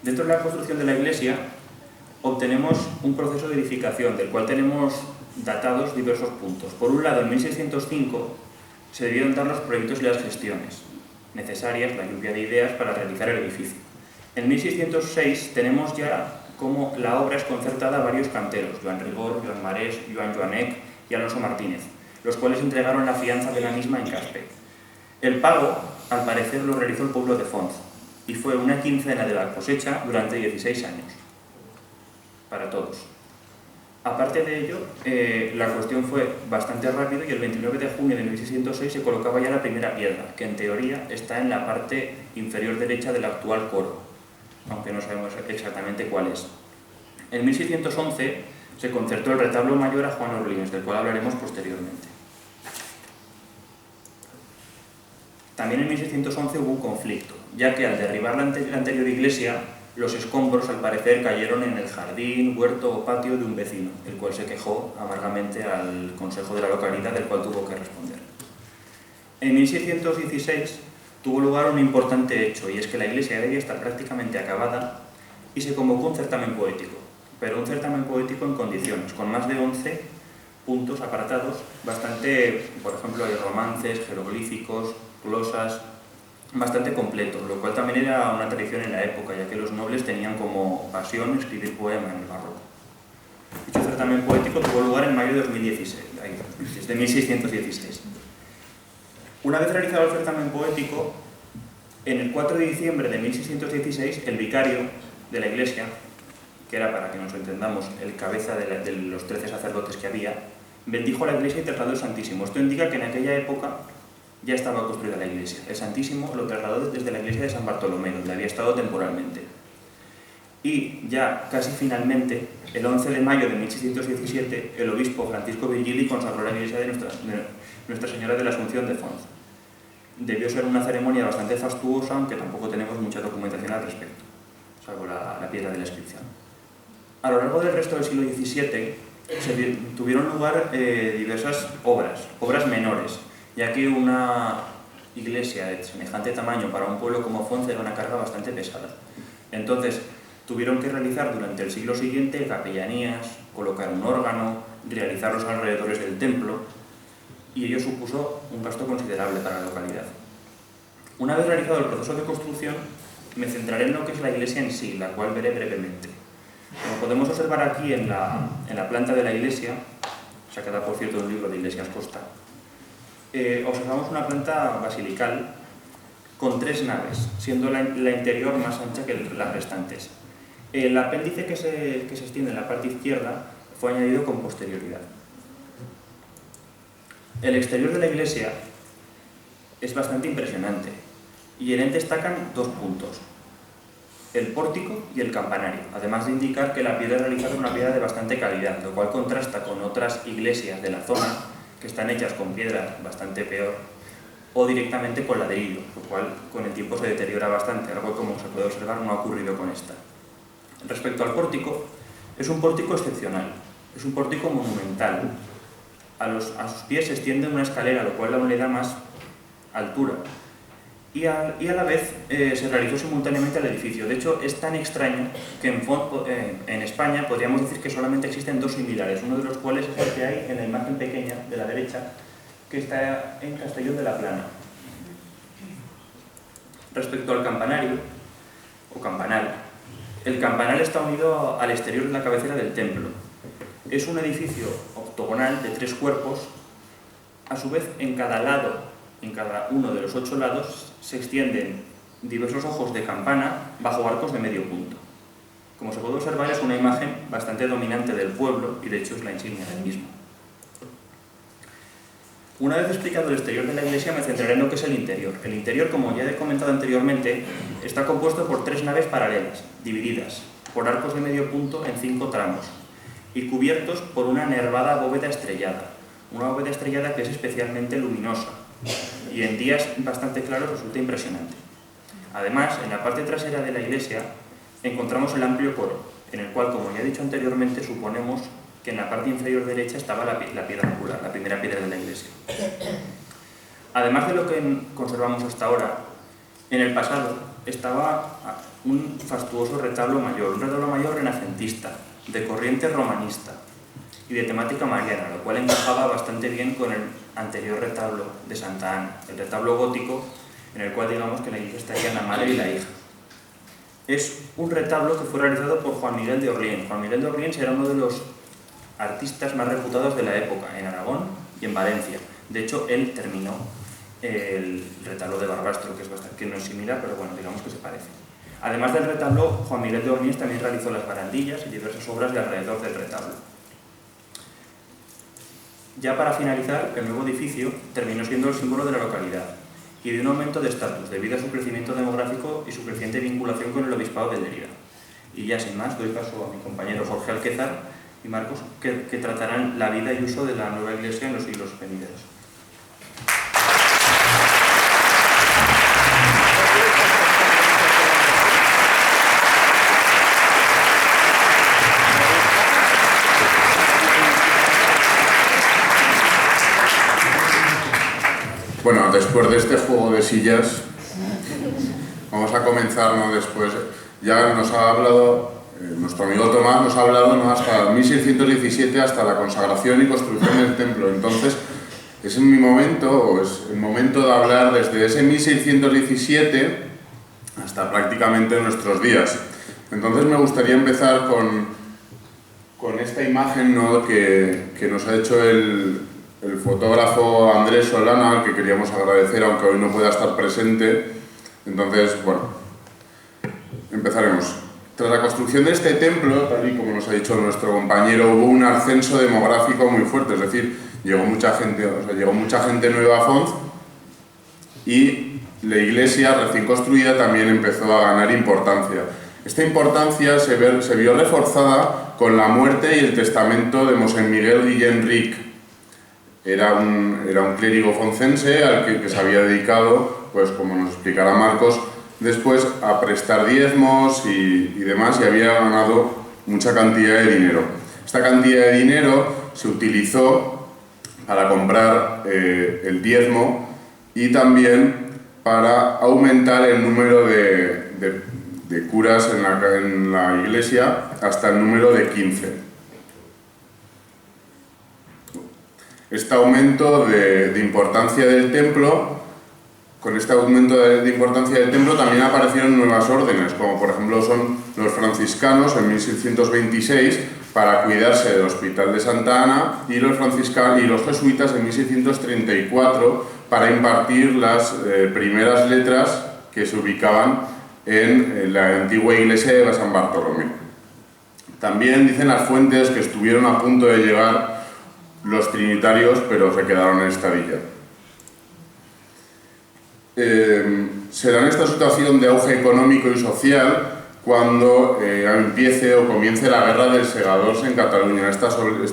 Dentro de la construcción de la iglesia obtenemos un proceso de edificación del cual tenemos datados diversos puntos. Por un lado, en 1605 se debieron dar los proyectos y las gestiones necesarias, la lluvia de ideas para realizar el edificio. En 1606 tenemos ya cómo la obra es concertada a varios canteros, Joan Rigor, Joan Marés, Joan Joanec y Alonso Martínez, los cuales entregaron la fianza de la misma en Caspe. El pago, al parecer, lo realizó el pueblo de Fonz, y fue una quincena de la cosecha durante 16 años, para todos. Aparte de ello, la cuestión fue bastante rápida y el 29 de junio de 1606 se colocaba ya la primera piedra, que en teoría está en la parte inferior derecha del actual coro, aunque no sabemos exactamente cuál es. En 1611 se concertó el retablo mayor a Juan Orlines, del cual hablaremos posteriormente. También en 1611 hubo un conflicto, ya que al derribar la anterior iglesia, los escombros al parecer cayeron en el jardín, huerto o patio de un vecino, el cual se quejó amargamente al consejo de la localidad, del cual tuvo que responder. En 1616 tuvo lugar un importante hecho, y es que la iglesia debía estar prácticamente acabada y se convocó un certamen poético, pero un certamen poético en condiciones, con más de 11 puntos apartados, bastante, por ejemplo, hay romances, jeroglíficos, glosas, bastante completo, lo cual también era una tradición en la época, ya que los nobles tenían como pasión escribir poema en el barroco. Dicho certamen poético tuvo lugar en mayo de 2016, desde 1616. Una vez realizado el certamen poético, en el 4 de diciembre de 1616, el vicario de la iglesia, que era, para que nos entendamos, el cabeza de los 13 sacerdotes que había, bendijo la iglesia y trasladó el Santísimo. Esto indica que en aquella época ya estaba construida la iglesia. El Santísimo lo trasladó desde la iglesia de San Bartolomé, donde había estado temporalmente. Y ya casi finalmente, el 11 de mayo de 1617, el obispo Francisco Virgili consagró la iglesia de Nuestra Señora de la Asunción de Fonz. Debió ser una ceremonia bastante fastuosa, aunque tampoco tenemos mucha documentación al respecto, salvo la piedra de la inscripción. A lo largo del resto del siglo XVII tuvieron lugar diversas obras menores, ya que una iglesia de semejante tamaño para un pueblo como Fonz era una carga bastante pesada. Entonces, tuvieron que realizar durante el siglo siguiente capellanías, colocar un órgano, realizar los alrededores del templo, y ello supuso un gasto considerable para la localidad. Una vez realizado el proceso de construcción, me centraré en lo que es la iglesia en sí, la cual veré brevemente. Como podemos observar aquí en la planta de la iglesia, sacada por cierto de un libro de Iglesias Costa, observamos una planta basilical con 3 naves, siendo la interior más ancha que las restantes. El apéndice que se extiende en la parte izquierda fue añadido con posterioridad. El exterior de la iglesia es bastante impresionante y en él destacan 2 puntos: el pórtico y el campanario, además de indicar que la piedra realizada es una piedra de bastante calidad, lo cual contrasta con otras iglesias de la zona que están hechas con piedra bastante peor o directamente con ladrillo, lo cual con el tiempo se deteriora bastante, algo como se puede observar no ha ocurrido con esta. Respecto al pórtico, es un pórtico excepcional, es un pórtico monumental. A sus pies se extiende una escalera, lo cual le da más altura. Y a la vez se realizó simultáneamente el edificio. De hecho, es tan extraño que en España podríamos decir que solamente existen 2 similares, uno de los cuales es el que hay en la imagen pequeña de la derecha, que está en Castellón de la Plana. Respecto al campanario, o campanal, el campanal está unido al exterior de la cabecera del templo. Es un edificio octogonal de 3 cuerpos, a su vez en cada lado, en cada uno de los 8 lados, se extienden diversos ojos de campana bajo arcos de medio punto. Como se puede observar, es una imagen bastante dominante del pueblo y de hecho es la insignia del mismo. Una vez explicado el exterior de la iglesia, me centraré en lo que es el interior. El interior, como ya he comentado anteriormente, está compuesto por 3 naves paralelas, divididas por arcos de medio punto en 5 tramos y cubiertos por una nervada bóveda estrellada. Una bóveda estrellada que es especialmente luminosa y en días bastante claros resulta impresionante. Además, en la parte trasera de la iglesia encontramos el amplio coro, en el cual, como ya he dicho anteriormente, suponemos que en la parte inferior derecha estaba la piedra angular, la primera piedra de la iglesia. Además de lo que conservamos hasta ahora, en el pasado estaba un fastuoso retablo mayor renacentista, de corriente romanista y de temática mariana, lo cual encajaba bastante bien con el anterior retablo de Santa Ana, el retablo gótico, en el cual digamos que la iglesia estaría la madre y la hija. Es un retablo que fue realizado por Juan Miguel de Orleans. Juan Miguel de Orleans era uno de los artistas más reputados de la época, en Aragón y en Valencia. De hecho, él terminó el retablo de Barbastro, que no es similar, pero bueno, digamos que se parece. Además del retablo, Juan Miguel de Orleans también realizó las barandillas y diversas obras de alrededor del retablo. Ya para finalizar, el nuevo edificio terminó siendo el símbolo de la localidad y de un aumento de estatus debido a su crecimiento demográfico y su creciente vinculación con el obispado de Lérida. Y ya sin más, doy paso a mi compañero Jorge Alquézar y Marcos, que tratarán la vida y uso de la nueva iglesia en los siglos venideros. Bueno, después de este juego de sillas, vamos a comenzar, ¿no? Después, ya nos ha hablado, nuestro amigo Tomás nos ha hablado, ¿no? Hasta 1617, hasta la consagración y construcción del templo. Entonces, es mi momento, o es el momento de hablar desde ese 1617 hasta prácticamente nuestros días. Entonces me gustaría empezar con esta imagen, ¿no? que nos ha hecho el fotógrafo Andrés Solana, al que queríamos agradecer, aunque hoy no pueda estar presente. Entonces, bueno, empezaremos. Tras la construcción de este templo, tal y como nos ha dicho nuestro compañero, hubo un ascenso demográfico muy fuerte, es decir, llegó mucha gente nueva a Font, y la iglesia recién construida también empezó a ganar importancia. Esta importancia se vio reforzada con la muerte y el testamento de Mosén Miguel Guillén Ric. Era un clérigo foncense al que se había dedicado, pues como nos explicará Marcos, después a prestar diezmos y demás, y había ganado mucha cantidad de dinero. Esta cantidad de dinero se utilizó para comprar el diezmo y también para aumentar el número de curas en la iglesia hasta el número de 15. Este aumento de importancia del templo, con este aumento de importancia del templo también aparecieron nuevas órdenes, como por ejemplo son los franciscanos en 1626 para cuidarse del Hospital de Santa Ana, y los jesuitas en 1634 para impartir las primeras letras que se ubicaban en la antigua iglesia de San Bartolomé. También dicen las fuentes que estuvieron a punto de llegar los trinitarios, pero se quedaron en estadilla. Se da en esta situación de auge económico y social cuando empiece o comience la guerra del Segadors en Cataluña, esta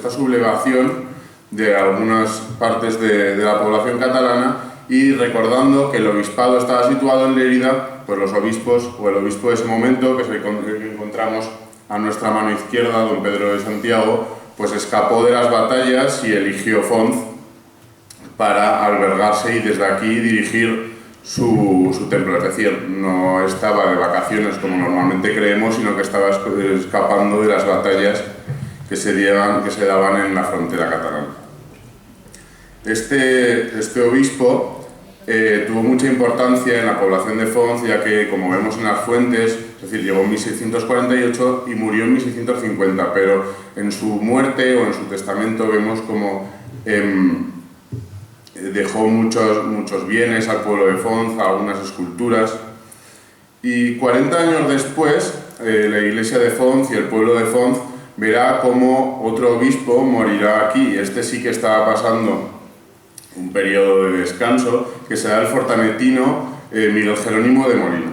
sublevación de algunas partes de la población catalana, y recordando que el obispado estaba situado en Lérida, pues los obispos, o el obispo de ese momento, que es el que encontramos a nuestra mano izquierda, don Pedro de Santiago, pues escapó de las batallas y eligió Font para albergarse y desde aquí dirigir su templo. Es decir, no estaba de vacaciones como normalmente creemos, sino que estaba escapando de las batallas que se daban en la frontera catalana. Este obispo tuvo mucha importancia en la población de Font, ya que, como vemos en las fuentes, es decir, llegó en 1648 y murió en 1650, pero en su muerte o en su testamento vemos como dejó muchos bienes al pueblo de Font, algunas esculturas, y 40 años después la iglesia de Font y el pueblo de Font verá como otro obispo morirá aquí. Este sí que estaba pasando un periodo de descanso, que será el fortanetino Miguel Jerónimo de Molina.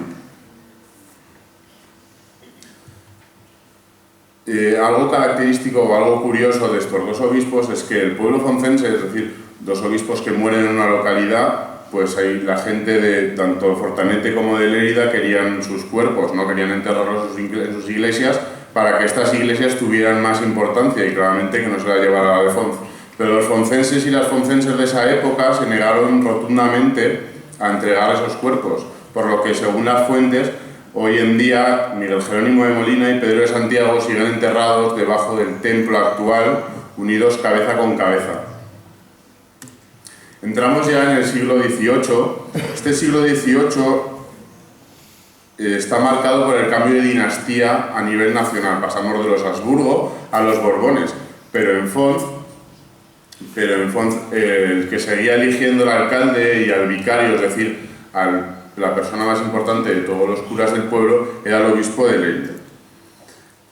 Algo característico o algo curioso de estos dos obispos es que el pueblo foncense, es decir, dos obispos que mueren en una localidad, pues ahí la gente de tanto Fortanete como de Lérida querían sus cuerpos, no querían enterrarlos en sus iglesias para que estas iglesias tuvieran más importancia y claramente que no se la llevara a la de Font. Pero los foncenses y las foncenses de esa época se negaron rotundamente a entregar esos cuerpos, por lo que según las fuentes, hoy en día Miguel Jerónimo de Molina y Pedro de Santiago siguen enterrados debajo del templo actual, unidos cabeza con cabeza. Entramos ya en el siglo XVIII. Este siglo XVIII está marcado por el cambio de dinastía a nivel nacional. Pasamos de los Habsburgo a los Borbones, pero en Fonz el que seguía eligiendo al alcalde y al vicario, es decir, la persona más importante de todos los curas del pueblo, era el obispo de Lérida.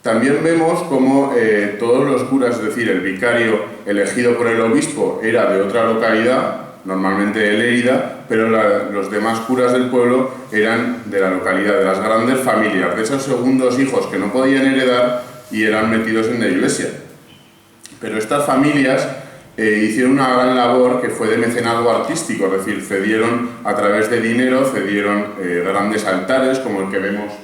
También vemos cómo todos los curas, es decir, el vicario elegido por el obispo era de otra localidad, normalmente de Lérida, pero los demás curas del pueblo eran de la localidad, de las grandes familias, de esos segundos hijos que no podían heredar y eran metidos en la iglesia. Pero estas familias hicieron una gran labor que fue de mecenazgo artístico, es decir, cedieron a través de dinero, cedieron grandes altares, como el que vemos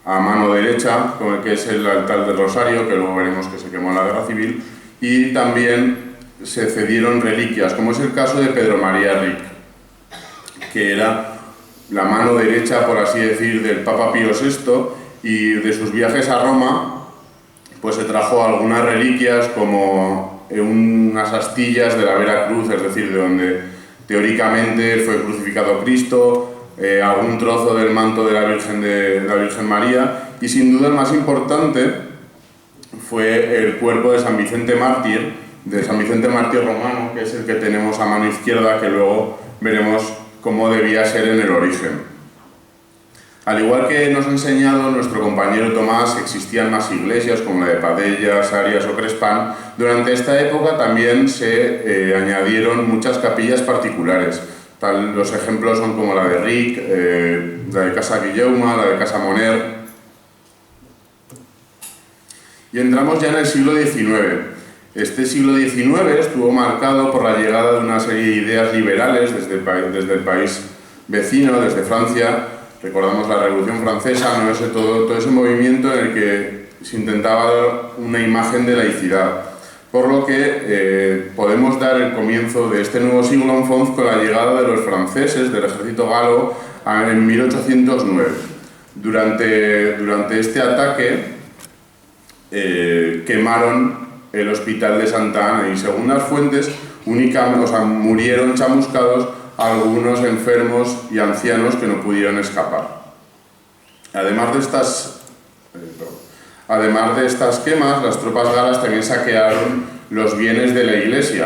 a mano derecha, como el que es el altar del Rosario, que luego veremos que se quemó en la Guerra Civil, y también se cedieron reliquias, como es el caso de Pedro María Ric, que era la mano derecha, por así decir, del Papa Pío VI, y de sus viajes a Roma, pues se trajo algunas reliquias como unas astillas de la Vera Cruz, es decir, de donde teóricamente fue crucificado Cristo, algún trozo del manto de la Virgen María, y sin duda el más importante fue el cuerpo de San Vicente Mártir romano, que es el que tenemos a mano izquierda, que luego veremos cómo debía ser en el origen. Al igual que nos ha enseñado nuestro compañero Tomás, existían más iglesias como la de Padellas, Arias o Crespán. Durante esta época también se añadieron muchas capillas particulares. Los ejemplos son como la de Ric, la de Casa Guilleuma, la de Casa Moner. Y entramos ya en el siglo XIX. Este siglo XIX estuvo marcado por la llegada de una serie de ideas liberales desde el país vecino, desde Francia. Recordamos la Revolución Francesa, ¿no? Todo ese movimiento en el que se intentaba dar una imagen de laicidad. Por lo que podemos dar el comienzo de este nuevo siglo en Fonz con la llegada de los franceses, del ejército galo, en 1809. Durante este ataque quemaron el hospital de Santa Ana y, según las fuentes, murieron chamuscados algunos enfermos y ancianos que no pudieron escapar. Además de estas quemas, las tropas galas también saquearon los bienes de la iglesia.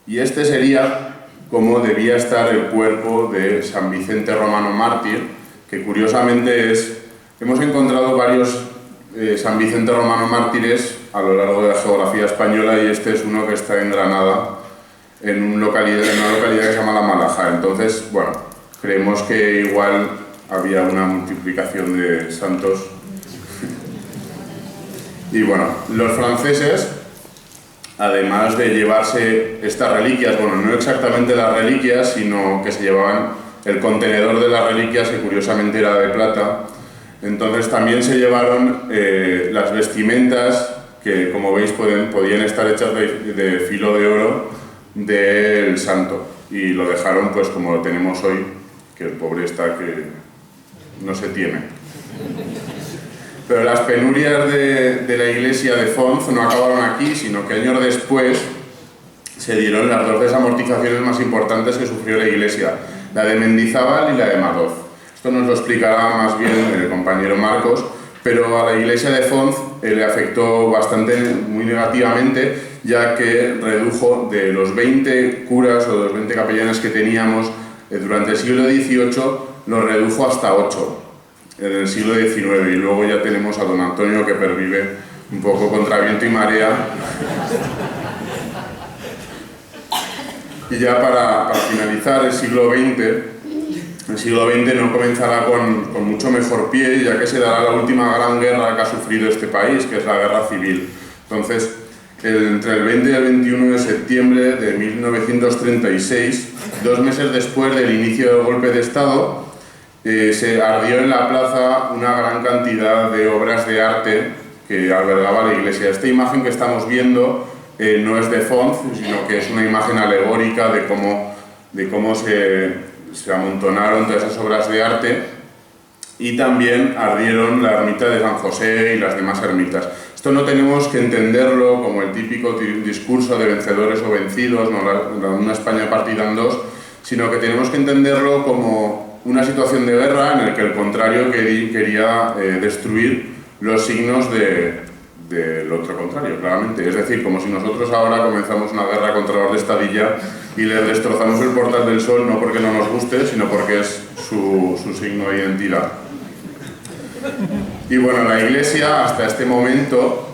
Y este sería como debía estar el cuerpo de San Vicente Romano Mártir, que curiosamente hemos encontrado varios San Vicente Romano Mártires a lo largo de la geografía española, y este es uno que está en Granada, en una localidad que se llama La Malaja. Entonces, bueno, creemos que igual había una multiplicación de santos. Y bueno, los franceses, además de llevarse estas reliquias, bueno, no exactamente las reliquias, sino que se llevaban el contenedor de las reliquias, que curiosamente era de plata. Entonces también se llevaron las vestimentas, que como veis podían estar hechas de filo de oro del santo, y lo dejaron pues como lo tenemos hoy, que el pobre está que no se tiene. Pero las penurias de la iglesia de Fonz no acabaron aquí, sino que años después se dieron las dos desamortizaciones más importantes que sufrió la iglesia, la de Mendizábal y la de Madoz. Esto nos lo explicará más bien el compañero Marcos, pero a la iglesia de Fonz le afectó muy negativamente, ya que redujo de los 20 curas o de los 20 capellanes que teníamos durante el siglo XVIII, los redujo hasta 8 en el siglo XIX, y luego ya tenemos a don Antonio, que pervive un poco contra viento y marea. Y ya para finalizar, el siglo XX no comenzará con mucho mejor pie, ya que se dará la última gran guerra que ha sufrido este país, que es la Guerra Civil. Entonces, entre el 20 y el 21 de septiembre de 1936, 2 meses después del inicio del golpe de Estado, se ardió en la plaza una gran cantidad de obras de arte que albergaba la iglesia. Esta imagen que estamos viendo no es de Fonz, sino que es una imagen alegórica de cómo se amontonaron todas esas obras de arte y también ardieron la ermita de San José y las demás ermitas. Esto no tenemos que entenderlo como el típico discurso de vencedores o vencidos, no una España partida en dos, sino que tenemos que entenderlo como una situación de guerra en la que el contrario quería destruir los signos del otro contrario, claramente. Es decir, como si nosotros ahora comenzamos una guerra contra los de Estadilla y les destrozamos el Portal del Sol, no porque no nos guste, sino porque es su signo de identidad. Y bueno, la Iglesia hasta este momento,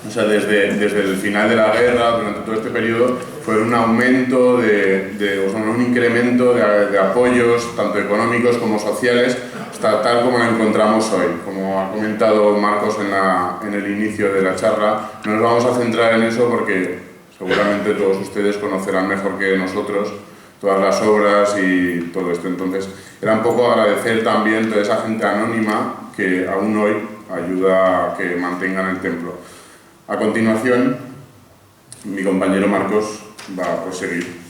o sea, desde el final de la guerra, durante todo este periodo, fue un aumento, un incremento de apoyos, tanto económicos como sociales, hasta tal como la encontramos hoy. Como ha comentado Marcos en el inicio de la charla, no nos vamos a centrar en eso porque seguramente todos ustedes conocerán mejor que nosotros todas las obras y todo esto. Entonces, era un poco agradecer también a toda esa gente anónima que aún hoy ayuda a que mantengan el templo. A continuación, mi compañero Marcos va a proseguir.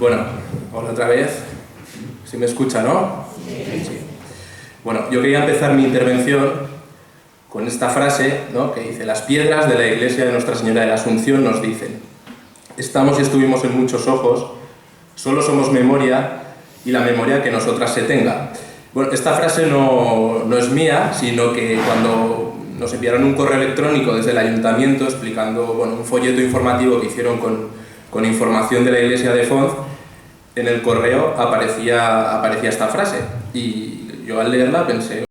Bueno, hola otra vez. ¿Sí me escucha, no? Sí. Bueno, yo quería empezar mi intervención con esta frase, ¿no?, que dice: las piedras de la iglesia de Nuestra Señora de la Asunción nos dicen: estamos y estuvimos en muchos ojos, solo somos memoria y la memoria que nosotras se tenga. Bueno, esta frase no es mía, sino que cuando nos enviaron un correo electrónico desde el ayuntamiento explicando, bueno, un folleto informativo que hicieron con información de la iglesia de Fonz, en el correo aparecía esta frase y yo al leerla pensé,